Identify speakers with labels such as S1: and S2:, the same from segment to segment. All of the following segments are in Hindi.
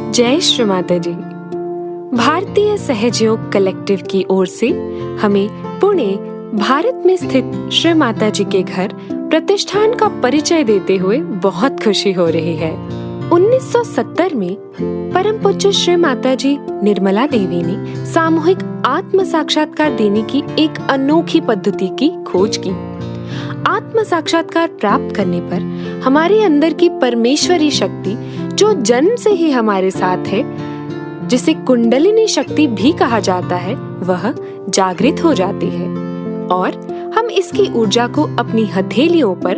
S1: जय श्री माता जी। भारतीय सहजयोग कलेक्टिव की ओर से हमें पुणे भारत में स्थित श्री माता जी के घर प्रतिष्ठान का परिचय देते हुए बहुत खुशी हो रही है। 1970 में परम पूज्य श्री माता जी निर्मला देवी ने सामूहिक आत्म साक्षात्कार देने की एक अनोखी पद्धति की खोज की। आत्म साक्षात्कार प्राप्त करने पर हमारे अंदर की परमेश्वरी शक्ति जो जन्म से ही हमारे साथ है, जिसे कुंडलिनी शक्ति भी कहा जाता है, वह जागृत हो जाती है और हम इसकी ऊर्जा को अपनी हथेलियों पर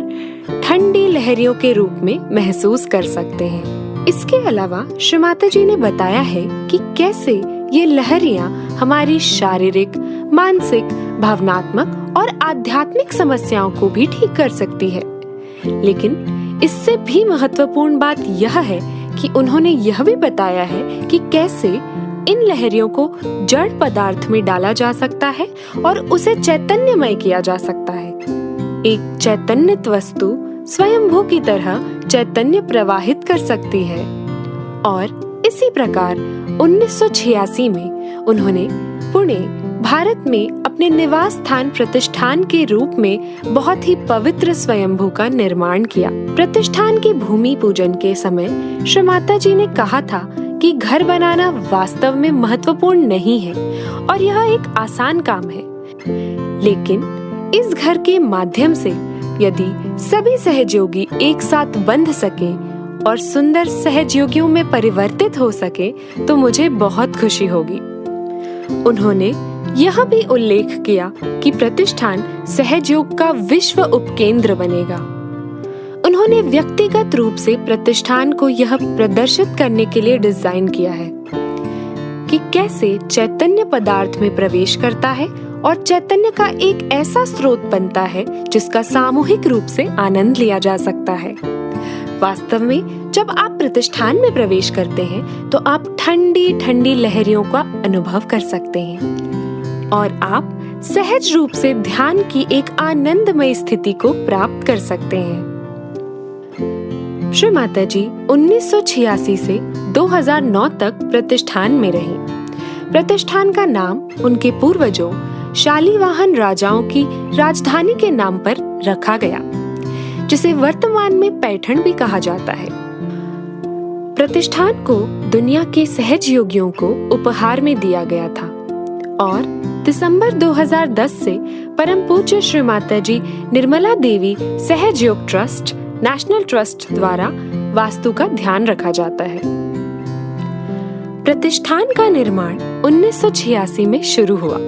S1: ठंडी लहरियों के रूप में महसूस कर सकते हैं। इसके अलावा श्री माता जी ने बताया है कि कैसे ये लहरियां हमारी शारीरिक, मानसिक, भावनात्मक और आध्यात्मिक समस्याओं को भी ठीक कर सकती है। लेकिन इससे भी महत्वपूर्ण बात यह है कि उन्होंने यह भी बताया है कि कैसे इन लहरियों को जड़ पदार्थ में डाला जा सकता है और उसे चैतन्यमय किया जा सकता है। एक चैतन्यत वस्तु स्वयंभू की तरह चैतन्य प्रवाहित कर सकती है। और इसी प्रकार 1986 में उन्होंने पुणे भारत में अपने निवास स्थान प्रतिष्ठान के रूप में बहुत ही पवित्र स्वयंभू का निर्माण किया। प्रतिष्ठान की भूमि पूजन के समय श्री माता जी ने कहा था कि घर बनाना वास्तव में महत्वपूर्ण नहीं है और यह एक आसान काम है, लेकिन इस घर के माध्यम से यदि सभी सहयोगी एक साथ बंध सके और सुंदर सहयोगियों में परिवर्तित हो सके तो मुझे बहुत खुशी होगी। उन्होंने यह भी उल्लेख किया कि प्रतिष्ठान सहयोग का विश्व उपकेंद्र बनेगा। उन्होंने व्यक्तिगत रूप से प्रतिष्ठान को यह प्रदर्शित करने के लिए डिजाइन किया है कि कैसे चैतन्य पदार्थ में प्रवेश करता है और चैतन्य का एक ऐसा स्रोत बनता है जिसका सामूहिक रूप से आनंद लिया जा सकता है। वास्तव में जब आप प्रतिष्ठान में प्रवेश करते हैं तो आप ठंडी ठंडी लहरियों का अनुभव कर सकते हैं और आप सहज रूप से ध्यान की एक आनंदमय स्थिति को प्राप्त कर सकते हैं। श्री माता जी 1986 से 2009 तक प्रतिष्ठान में रहीं। प्रतिष्ठान का नाम उनके पूर्वजों शालीवाहन राजाओं की राजधानी के नाम पर रखा गया, जिसे वर्तमान में पैठण भी कहा जाता है। प्रतिष्ठान को दुनिया के सहयोगियों को उपहार में दिया गया था और दिसंबर 2010 से परम पूज्य श्री माता जी निर्मला देवी सहयोग ट्रस्ट नेशनल ट्रस्ट द्वारा वास्तु का ध्यान रखा जाता है। प्रतिष्ठान का निर्माण 1986 में शुरू हुआ।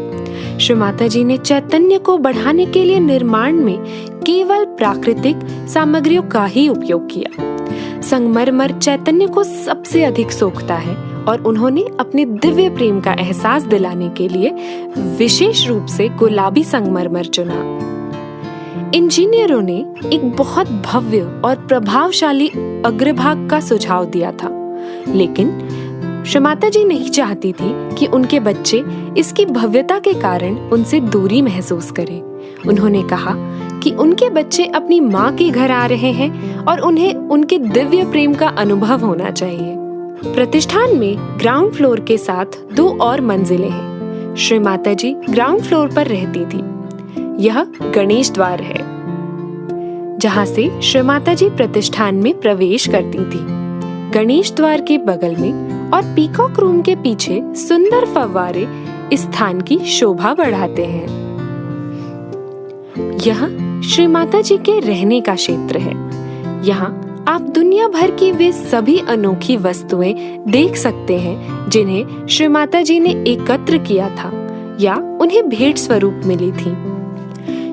S1: श्री माता जी ने चैतन्य को बढ़ाने के लिए निर्माण में केवल प्राकृतिक सामग्रियों का ही उपयोग किया। संगमरमर चैतन्य को सबसे अधिक सोखता है और उन्होंने अपने दिव्य प्रेम का एहसास दिलाने के लिए विशेष रूप से गुलाबी संगमरमर चुना। इंजीनियरों ने एक बहुत भव्य और प्रभावशाली अग्रभाग का सुझाव दिया था, लेकिन श्री माता जी नहीं चाहती थी कि उनके बच्चे इसकी भव्यता के कारण उनसे दूरी महसूस करें। उन्होंने कहा कि उनके बच्चे अपनी माँ के घर आ रहे हैं और उन्हें उनके दिव्य प्रेम का अनुभव होना चाहिए। प्रतिष्ठान में ग्राउंड फ्लोर के साथ 2 और मंजिलें हैं। श्री माता जी ग्राउंड फ्लोर पर रहती थी। यह गणेश द्वार है, जहाँ से श्री माता जी प्रतिष्ठान में प्रवेश करती थी। गणेश द्वार के बगल में और पीकॉक रूम के पीछे सुंदर फव्वारे इस स्थान की शोभा बढ़ाते हैं। यह श्री माता जी के रहने का क्षेत्र है। यहाँ आप दुनिया भर की वे सभी अनोखी वस्तुएं देख सकते हैं जिन्हें श्री माता जी ने एकत्र किया था या उन्हें भेंट स्वरूप मिली थी।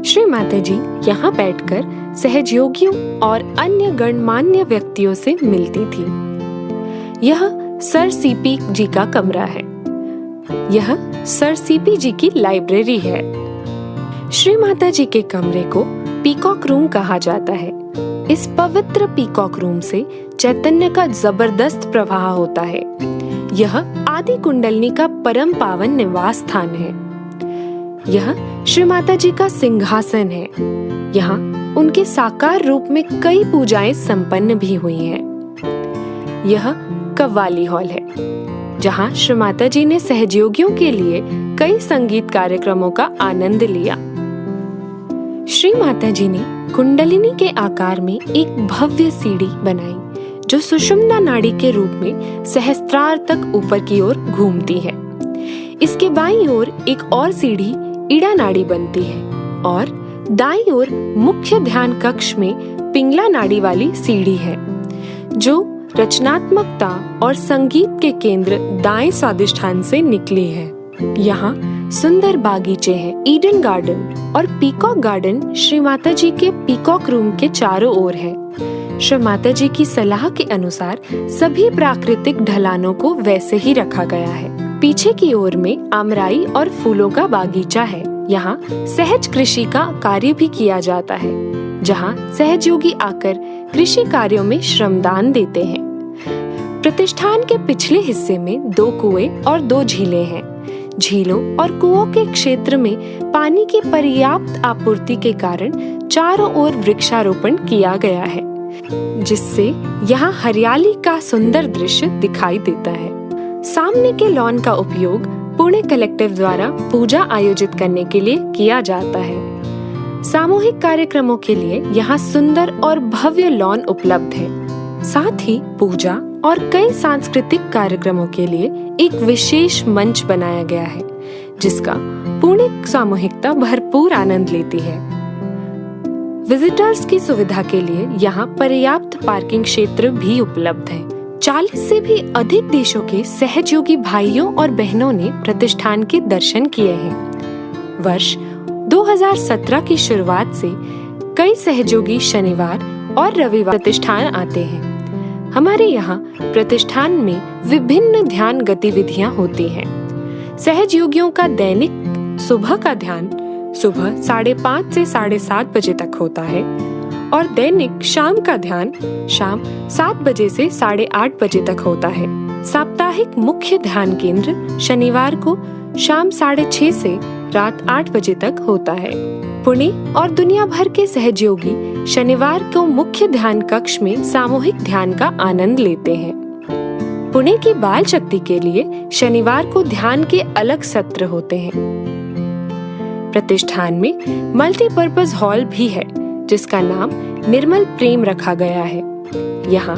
S1: श्री माता जी यहाँ बैठकर सहयोगियों और अन्य गणमान्य व्यक्तियों से मिलती थी। यह सर सीपी जी का कमरा है। यह सर सीपी जी की लाइब्रेरी है। श्री माता जी के कमरे को पीकॉक रूम कहा जाता है। इस पवित्र पीकॉक रूम से चैतन्य का जबरदस्त प्रवाह होता है। यह आदि कुंडलिनी का परम पावन निवास स्थान है। यह श्री माता जी का सिंहासन है। यहाँ उनके साकार रूप में कई पूजाएं संपन्न भी हुई हैं। यह कव्वाली हॉल है, जहां श्री माता जी ने सहयोगियों के लिए कई संगीत कार्यक्रमों का आनंद लिया। श्री माता जी ने कुंडलिनी के आकार में एक भव्य सीढ़ी बनाई, जो सुषुम्ना नाड़ी के रूप में सहस्त्रार तक ऊपर की ओर घूमती है। इसके बाईं ओर एक और सीढ़ी ईड़ा नाड़ी बनती है और दाईं ओर मुख्य ध्यान कक्ष में पिंगला नाड़ी वाली सीढ़ी है, जो रचनात्मकता और संगीत के केंद्र दाएं स्वादिष्ठान से निकली है। यहाँ सुंदर बागीचे हैं, ईडन गार्डन और पीकॉक गार्डन श्री माता जी के पीकॉक रूम के चारों ओर है। श्री माता जी की सलाह के अनुसार सभी प्राकृतिक ढलानों को वैसे ही रखा गया है। पीछे की ओर में आमराई और फूलों का बागीचा है। यहाँ सहज कृषि का कार्य भी किया जाता है, जहाँ सहयोगी आकर कृषि कार्यों में श्रमदान देते हैं। प्रतिष्ठान के पिछले हिस्से में 2 कुएं और 2 झीलें हैं। झीलों और कुओं के क्षेत्र में पानी की पर्याप्त आपूर्ति के कारण चारों ओर वृक्षारोपण किया गया है, जिससे यहाँ हरियाली का सुंदर दृश्य दिखाई देता है। सामने के लॉन का उपयोग पुणे कलेक्टिव द्वारा पूजा आयोजित करने के लिए किया जाता है। सामूहिक कार्यक्रमों के लिए यहाँ सुंदर और भव्य लॉन उपलब्ध है। साथ ही पूजा और कई सांस्कृतिक कार्यक्रमों के लिए एक विशेष मंच बनाया गया है, जिसका पुणे सामूहिकता भरपूर आनंद लेती है। विजिटर्स की सुविधा के लिए यहाँ पर्याप्त पार्किंग क्षेत्र भी उपलब्ध है। 40 से भी अधिक देशों के सहयोगी भाइयों और बहनों ने प्रतिष्ठान के दर्शन किए हैं। वर्ष 2017 की शुरुआत से कई सहयोगी शनिवार और रविवार प्रतिष्ठान आते हैं। हमारे यहाँ प्रतिष्ठान में विभिन्न ध्यान गतिविधियाँ होती हैं। सहयोगियों का दैनिक सुबह का ध्यान सुबह 5:30 से 7:30 बजे तक होता है और दैनिक शाम का ध्यान शाम 7 बजे से 8:30 बजे तक होता है। साप्ताहिक मुख्य ध्यान केंद्र शनिवार को शाम 6:30 से रात 8 बजे तक होता है। पुणे और दुनिया भर के सहयोगी शनिवार को मुख्य ध्यान कक्ष में सामूहिक ध्यान का आनंद लेते हैं। पुणे की बाल शक्ति के लिए शनिवार को ध्यान के अलग सत्र होते हैं। प्रतिष्ठान में मल्टीपर्पज हॉल भी है, जिसका नाम निर्मल प्रेम रखा गया है। यहाँ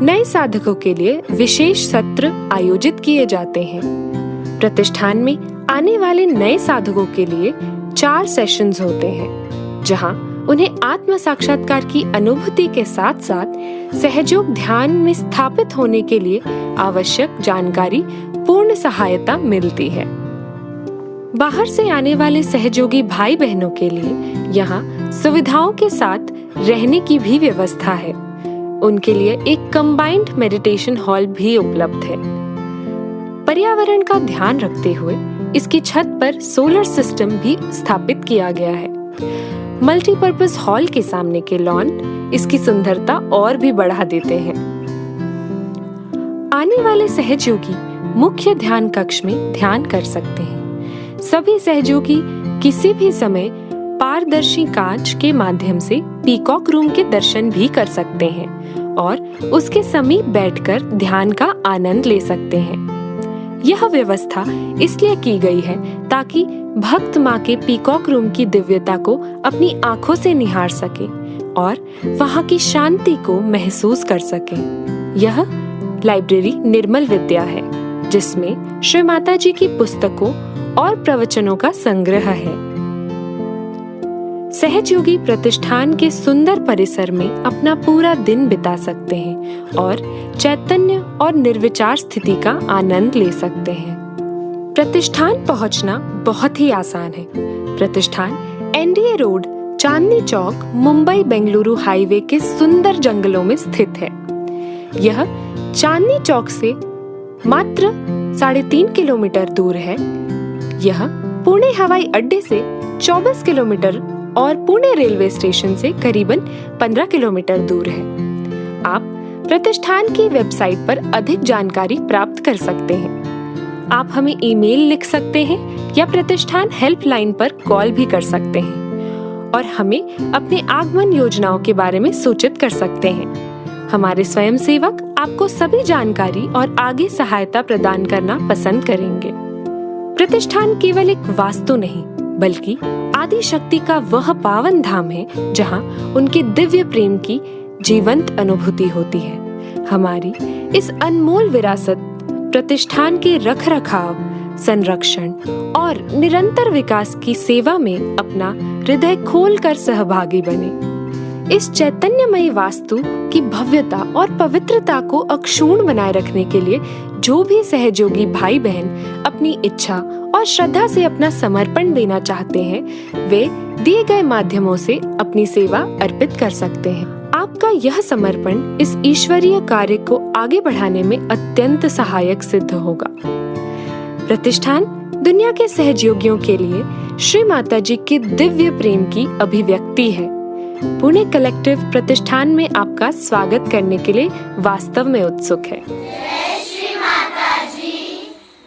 S1: नए साधकों के लिए विशेष सत्र आयोजित किए जाते हैं। प्रतिष्ठान में आने वाले नए साधकों के लिए 4 सेशंस होते हैं, जहां उन्हें आत्म साक्षात्कार की अनुभूति के साथ साथ सहयोग ध्यान में स्थापित होने के लिए आवश्यक जानकारी पूर्ण सहायता मिलती है। बाहर से आने वाले सहयोगी भाई बहनों के लिए यहाँ सुविधाओं के साथ रहने की भी व्यवस्था है। उनके लिए एक कंबाइंड मेडिटेशन हॉल भी उपलब्ध है। पर्यावरण का ध्यान रखते हुए इसकी छत पर सोलर सिस्टम भी स्थापित किया गया है। मल्टीपर्पज हॉल के सामने के लॉन इसकी सुंदरता और भी बढ़ा देते हैं। आने वाले सहयोगी मुख्य ध्यान कक्ष में ध्यान कर सकते हैं। सभी सहयोगी किसी भी समय पारदर्शी कांच के माध्यम से पीकॉक रूम के दर्शन भी कर सकते हैं और उसके समीप बैठकर ध्यान का आनंद ले सकते हैं। यह व्यवस्था इसलिए की गई है ताकि भक्त माँ के पीकॉक रूम की दिव्यता को अपनी आंखों से निहार सके और वहाँ की शांति को महसूस कर सके। यह लाइब्रेरी निर्मल विद्या है, जिसमें श्री माता जी की पुस्तकों और प्रवचनों का संग्रह है। सहयोगी प्रतिष्ठान के सुंदर परिसर में अपना पूरा दिन बिता सकते हैं और चैतन्य और निर्विचार स्थिति का आनंद ले सकते हैं। प्रतिष्ठान पहुंचना बहुत ही आसान है। प्रतिष्ठान NDA road, Chandni Chowk, Mumbai Bengaluru highway के सुंदर जंगलों में स्थित है। यह चांदनी चौक से मात्र 3.5 किलोमीटर दूर है। यह पुणे हवाई अड्डे से 24 किलोमीटर और पुणे रेलवे स्टेशन से करीबन 15 किलोमीटर दूर है। आप प्रतिष्ठान की वेबसाइट पर अधिक जानकारी प्राप्त कर सकते हैं। आप हमें ईमेल लिख सकते हैं या प्रतिष्ठान हेल्पलाइन पर कॉल भी कर सकते हैं और हमें अपने आगमन योजनाओं के बारे में सूचित कर सकते हैं। हमारे स्वयंसेवक आपको सभी जानकारी और आगे सहायता प्रदान करना पसंद करेंगे। प्रतिष्ठान केवल एक वास्तु नहीं, बल्कि आदि शक्ति का वह पावन धाम है जहां उनके दिव्य प्रेम की जीवंत अनुभूति होती है। हमारी इस अनमोल विरासत प्रतिष्ठान के रखरखाव, संरक्षण और निरंतर विकास की सेवा में अपना हृदय खोलकर सहभागी बने। इस चैतन्यमयी वास्तु की भव्यता और पवित्रता को अक्षुण्ण बनाए रखने के लिए जो भी सहयोगी भाई बहन अपनी इच्छा और श्रद्धा से अपना समर्पण देना चाहते हैं, वे दिए गए माध्यमों से अपनी सेवा अर्पित कर सकते हैं। आपका यह समर्पण इस ईश्वरीय कार्य को आगे बढ़ाने में अत्यंत सहायक सिद्ध होगा। प्रतिष्ठान दुनिया के सहयोगियों के लिए श्री माता जी के दिव्य प्रेम की अभिव्यक्ति है। पुणे कलेक्टिव प्रतिष्ठान में आपका स्वागत करने के लिए वास्तव में उत्सुक है।
S2: जय श्री माता जी,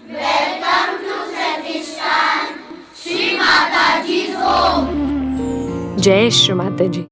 S2: वेलकम टू प्रतिष्ठान, श्री माता जी होम।
S1: जय श्री माता जी।